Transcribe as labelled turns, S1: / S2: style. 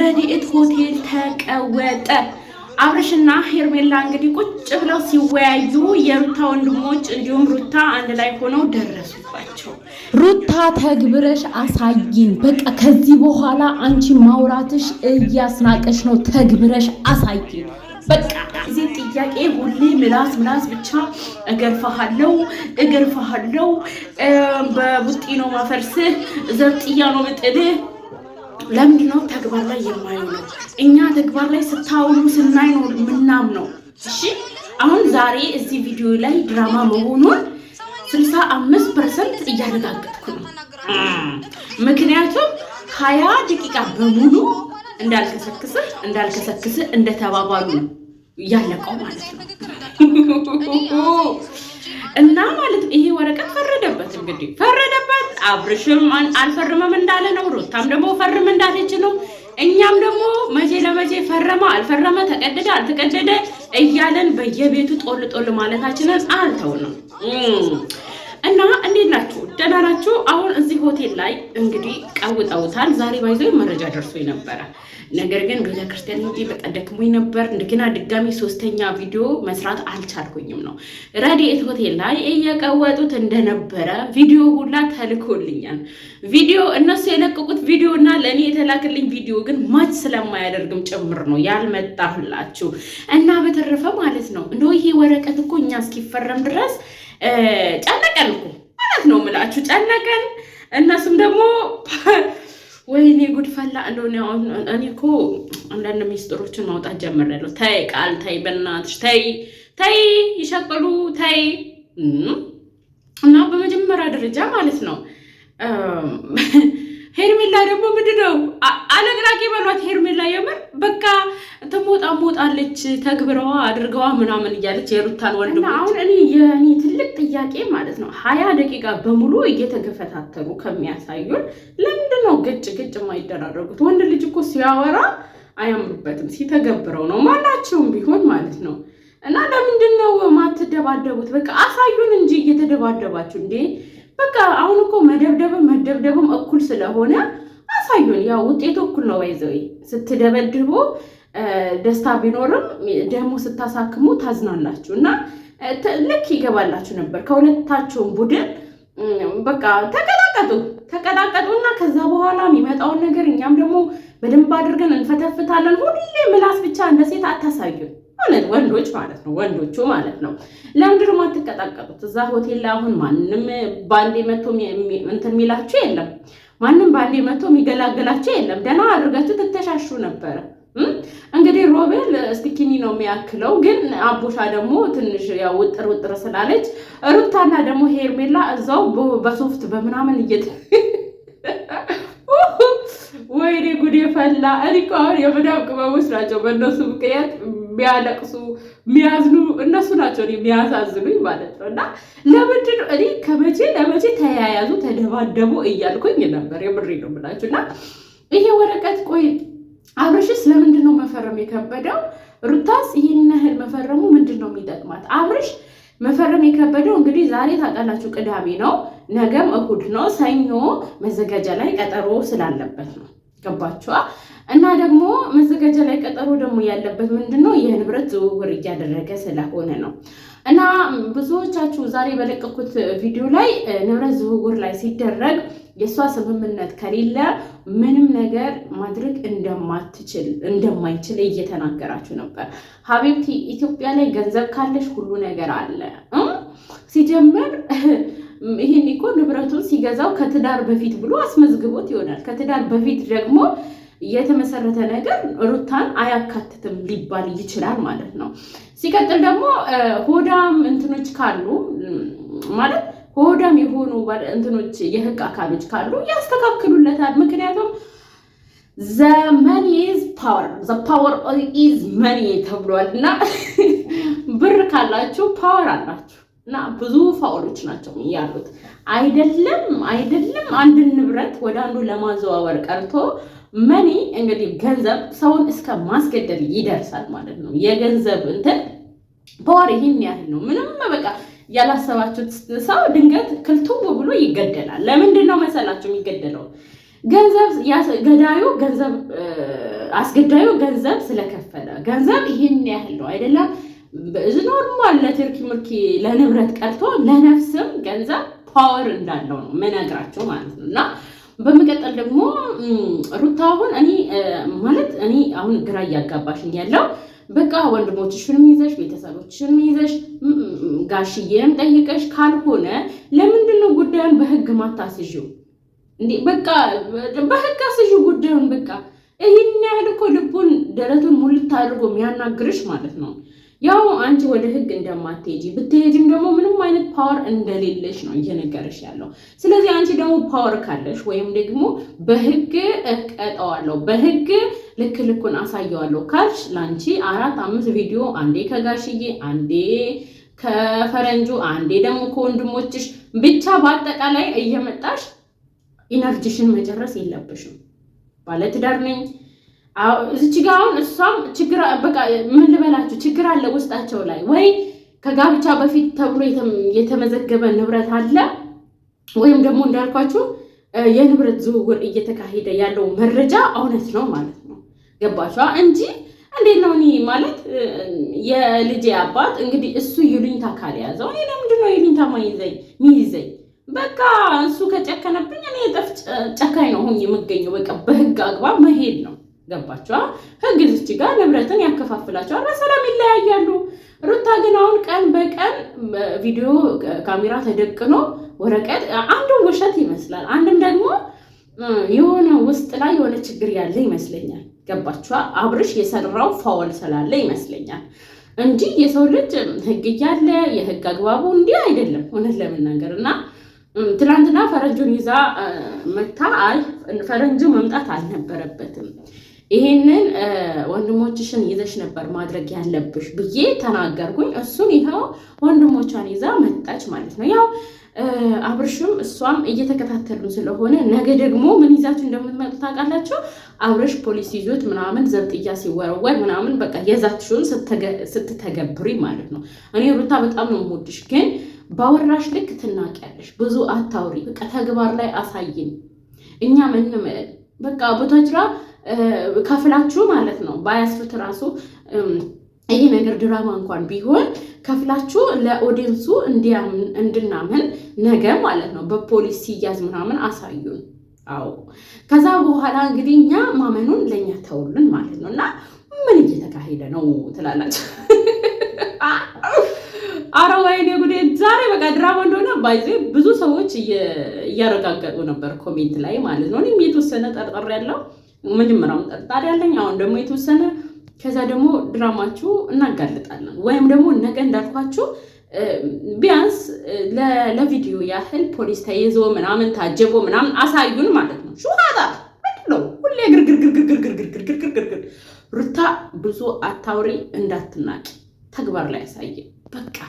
S1: ረድኤት ሆቴል ተቀወጠ። አብርሽና ሄርሜላ እንግዲህ ቁጭ ብለው ሲወያዩ የሩታ ወንድሞች እንዲሁም ሩታ አንድ ላይ ሆነው ደረሱባቸው።
S2: ሩታ ተግብረሽ አሳይን፣ በቃ ከዚህ በኋላ አንቺ ማውራትሽ እያስናቀሽ ነው፣ ተግብረሽ አሳይን።
S1: በቃ እዚህ ጥያቄ ሁሌ ምላስ ብቻ እገርፋለሁ በቡጢ ነው ማፈርስህ፣ ዘብጥያ ነው ምጥልህ። ለምንድን ነው ተግባር ላይ የማይሆነው? እኛ ተግባር ላይ ስታውሉ ስናይ ነው ምናምነው። እሺ አሁን ዛሬ እዚህ ቪዲዮ ላይ ድራማ መሆኑን 65% እያረጋገጥኩ ነው። ምክንያቱም 20 ደቂቃ በሙሉ እንዳልከሰክስህ እንደተባባሉ ነው ያለቀው ማለት ነው። እና ማለት ይሄ ወረቀት ፈረደበት፣ እንግዲህ ፈረደበት። አብርሽም አልፈርመም እንዳለ ነው፣ ሩታም ደግሞ ፈርም እንዳለች ነው። እኛም ደግሞ መቼ ለመቼ ፈረመ አልፈረመ ተቀደደ አልተቀደደ እያለን በየቤቱ ጦል ማለታችንን አልተውንም። እና እንዴት ናችሁ? ደህና ናችሁ? አሁን እዚህ ሆቴል ላይ እንግዲህ ቀውጠውታል። ዛሬ ባይዘው መረጃ ደርሶኝ ነበረ። ነገር ግን ቤተክርስቲያን እንጂ በቃ ደክሞኝ ነበር። እንደገና ድጋሚ 3ኛ ቪዲዮ መስራት አልቻልኩኝም ነው። ረድኤት ሆቴል ላይ እየቀወጡት እንደነበረ ቪዲዮ ሁላ ተልኮልኛል። ቪዲዮ እነሱ የለቀቁት ቪዲዮ እና ለእኔ የተላክልኝ ቪዲዮ ግን ማች ስለማያደርግም ጭምር ነው ያልመጣሁላችሁ። እና በተረፈ ማለት ነው እንደው ይሄ ወረቀት እኮ እኛ እስኪፈረም ድረስ ጨነቀን እኮ ማለት ነው የምላችሁ፣ ጨነቀን። እነሱም ደግሞ ወይኔ ጉድ ፈላ እንደሆነ እኔ እኮ አንዳንድ ሚስጥሮችን ማውጣት ጀምሬያለሁ። ተይ ቃል ተይ፣ በእናትሽ ተይ ይሸቅሉ ተይ። እና በመጀመሪያ ደረጃ ማለት ነው ሄርሜላ ደግሞ ምንድነው አለቅላቂ በሏት። ሄርሜላ የምር በቃ ትሞጣለች፣ ተግብረዋ አድርገዋ ምናምን እያለች የሩታን ወንድሞች። አሁን እኔ ትልቅ ጥያቄ ማለት ነው 20 ደቂቃ በሙሉ እየተገፈታተሩ ከሚያሳዩን ለምንድነው ግጭ የማይደራረጉት? ወንድ ልጅ እኮ ሲያወራ አያምሩበትም፣ ሲተገብረው ነው ማናቸውም ቢሆን ማለት ነው። እና ለምንድነው ማትደባደቡት? በቃ አሳዩን እንጂ እየተደባደባችሁ እንዴ! በቃ አሁን እኮ መደብደብም እኩል ስለሆነ አሳዩን። ያው ውጤቱ እኩል ነው። ባይዘው ስትደበድቡ ደስታ ቢኖርም ደግሞ ስታሳክሙ ታዝናላችሁ። እና ልክ ይገባላችሁ ነበር ከሁለታቸውም ቡድን። በቃ ተቀጣቀጡና ከዛ በኋላ የሚመጣውን ነገር እኛም ደግሞ በደንብ አድርገን እንፈተፍታለን። ሁሌ ምላስ ብቻ እንደ ሴት አታሳዩን። ወንዶች ማለት ነው፣ ወንዶቹ ማለት ነው። ለምንድን ነው የማትቀጣቀጡት? እዛ ሆቴል ላይ አሁን ማንም ባንዴ መቶ እንትን የሚላችሁ የለም። ማንም ባንዴ መቶ የሚገላገላችሁ የለም። ደህና አድርጋችሁ ትተሻሹ ነበረ። እንግዲህ ሮቤል ስቲኪኒ ነው የሚያክለው፣ ግን አቦሻ ደግሞ ትንሽ ያው ውጥር ስላለች ሩታና ደግሞ ሄርሜላ እዛው በሶፍት በምናምን ወይኔ ጉዴ ፈላ። እኔ እኮ አሁን የመዳም ቅመሞች ናቸው በእነሱ ምክንያት የሚያለቅሱ የሚያዝኑ እነሱ ናቸው የሚያሳዝኑኝ ማለት ነው። እና ለምንድን ነው እኔ ከመቼ ለመቼ ተያያዙ ተደባደቡ እያልኩኝ ነበር። የምሬ ነው የምላችሁ። እና ይሄ ወረቀት ቆይ አብርሽስ ለምንድን ነው መፈረም የከበደው? ሩታስ ይህን ያህል መፈረሙ ምንድን ነው የሚጠቅማት? አብርሽ መፈረም የከበደው እንግዲህ ዛሬ ታውቃላችሁ ቅዳሜ ነው፣ ነገም እሁድ ነው። ሰኞ መዘጋጃ ላይ ቀጠሮ ስላለበት ነው። ገባችኋ? እና ደግሞ መዘጋጃ ላይ ቀጠሮ ደግሞ ያለበት ምንድነው የንብረት ዝውውር እያደረገ ስለሆነ ነው። እና ብዙዎቻችሁ ዛሬ በለቀኩት ቪዲዮ ላይ ንብረት ዝውውር ላይ ሲደረግ የሷ ስምምነት ከሌለ ምንም ነገር ማድረግ እንደማይችል እየተናገራችሁ ነበር። ሀቢብቲ ኢትዮጵያ ላይ ገንዘብ ካለሽ ሁሉ ነገር አለ። ሲጀምር ይሄን እኮ ንብረቱን ሲገዛው ከትዳር በፊት ብሎ አስመዝግቦት ይሆናል። ከትዳር በፊት ደግሞ የተመሰረተ ነገር ሩታን አያካትትም ሊባል ይችላል ማለት ነው። ሲቀጥል ደግሞ ሆዳም እንትኖች ካሉ ማለት ሆዳም የሆኑ እንትኖች የህግ አካሎች ካሉ ያስተካክሉለታል። ምክንያቱም the money is power, the power is money ተብሏል። እና ብር ካላችሁ ፓወር አላችሁ። እና ብዙ ፋውሎች ናቸው ያሉት። አይደለም አንድ ንብረት ወደ አንዱ ለማዘዋወር ቀርቶ መኒ እንግዲህ ገንዘብ ሰውን እስከ ማስገደል ይደርሳል ማለት ነው። የገንዘብ እንትን ፓወር ይሄን ያህል ነው። ምንም በቃ ያላሰባችሁት ሰው ድንገት ክልቱም ብሎ ይገደላል። ለምንድን ነው መሰላችሁ የሚገደለው? ገንዘብ ገዳዩ ገንዘብ አስገዳዩ ገንዘብ ስለከፈለ ገንዘብ ይሄን ያህል ነው አይደለም። ኖርማል ለትርኪ ምርኪ ለንብረት ቀርቶ ለነፍስም ገንዘብ ፓወር እንዳለው ነው መነግራቸው ማለት ነው። እና በመቀጠል ደግሞ ሩታ አሁን እኔ አሁን ግራ እያጋባሽኝ ያለው በቃ ወንድሞችሽንም ይዘሽ ቤተሰቦችሽንም ይዘሽ ጋሽዬንም ጠይቀሽ ካልሆነ ለምንድን ነው ጉዳዩን በህግ ማታስዥው እንዴ? በቃ በህግ አስዥው ጉዳዩን። በቃ ይሄን ያህል እኮ ልቡን ደረቱን ሙልት አድርጎ የሚያናግርሽ ማለት ነው። ያው አንቺ ወደ ህግ እንደማትሄጂ ብትሄጂም ደግሞ ምንም አይነት ፓወር እንደሌለሽ ነው እየነገረሽ ያለው። ስለዚህ አንቺ ደግሞ ፓወር ካለሽ ወይም ደግሞ በህግ እቀጣዋለሁ በህግ ልኩን አሳየዋለሁ ካልሽ ላንቺ 4-5 ቪዲዮ አንዴ ከጋሽዬ አንዴ ከፈረንጁ አንዴ ደግሞ ከወንድሞችሽ ብቻ በአጠቃላይ እየመጣሽ ኢነርጂሽን መጨረስ የለብሽም። ባለትዳር ነኝ እዚች ጋር አሁን እሷም ችግር በቃ ምን ልበላችሁ ችግር አለ ውስጣቸው ላይ ወይ ከጋብቻ በፊት ተብሎ የተመዘገበ ንብረት አለ ወይም ደግሞ እንዳልኳችሁ የንብረት ዝውውር እየተካሄደ ያለው መረጃ እውነት ነው ማለት ነው። ገባችኋ? እንጂ እንዴት ነው እኔ ማለት የልጄ አባት እንግዲህ እሱ ይሉኝታ ካልያዘው እኔ ለምንድን ነው ይሉኝታ ሚይዘኝ? በቃ እሱ ከጨከነብኝ እኔ ጨካኝ ነው ሆኜ የምገኘው። በቃ በህግ አግባብ መሄድ ነው። ገባችኋ? ህግ እዚች ጋር ንብረትን ያከፋፍላቸዋል፣ በሰላም ይለያያሉ። ሩታ ግን አሁን ቀን በቀን ቪዲዮ ካሜራ ተደቅኖ ወረቀት አንዱም ውሸት ይመስላል፣ አንድም ደግሞ የሆነ ውስጥ ላይ የሆነ ችግር ያለ ይመስለኛል። ገባችኋ? አብርሽ የሰራው ፋውል ስላለ ይመስለኛል እንጂ የሰው ልጅ ህግ እያለ የህግ አግባቡ እንዲህ አይደለም እውነት ለመናገር። እና ትናንትና ፈረንጁን ይዛ መታ ፈረንጁ መምጣት አልነበረበትም። ይሄንን ወንድሞችሽን ይዘሽ ነበር ማድረግ ያለብሽ ብዬ ተናገርኩኝ። እሱን ይኸው ወንድሞቿን ይዛ መጣች ማለት ነው። ያው አብርሽም እሷም እየተከታተሉ ስለሆነ ነገ ደግሞ ምን ይዛችሁ እንደምትመጡ ታውቃላችሁ። አብርሽ ፖሊስ ይዞት ምናምን ዘብጥያ ሲወረወር ምናምን በቃ የዛችሁን ስትተገብሪ ማለት ነው። እኔ ሩታ በጣም ነው የምወድሽ፣ ግን ባወራሽ ልክ ትናቂያለሽ። ብዙ አታውሪ፣ በቃ ተግባር ላይ አሳይን። እኛ ምንም በቃ ቦታጅራ ከፍላችሁ ማለት ነው ባያስሩት ራሱ ይሄ ነገር ድራማ እንኳን ቢሆን ከፍላችሁ ለኦዲየንሱ እንድናምን ነገ ማለት ነው በፖሊስ ሲያዝ ምናምን አሳዩን። አዎ ከዛ በኋላ እንግዲህ እኛ ማመኑን ለኛ ተውልን ማለት ነው። እና ምን እየተካሄደ ነው ትላላችሁ? አረ ወይኔ ጉዴ! ዛሬ በቃ ድራማ እንደሆነ ባይዜ ብዙ ሰዎች እያረጋገጡ ነበር ኮሜንት ላይ ማለት ነው። እኔም የተወሰነ ጠርጠር ያለው መጀመሪያም ጠርጣሪ ያለኝ፣ አሁን ደግሞ የተወሰነ ከዛ ደግሞ ድራማችሁ እናጋልጣለን። ወይም ደግሞ ነገ እንዳልኳችሁ ቢያንስ ለቪዲዮ ያህል ፖሊስ ተይዞ ምናምን ታጀቦ ምናምን አሳዩን ማለት ነው። ሹሃዳ ምንድነው ሁሌ ግርግር። ሩታ ብዙ አታውሪ፣ እንዳትናቂ፣ ተግባር ላይ ያሳየ በቃ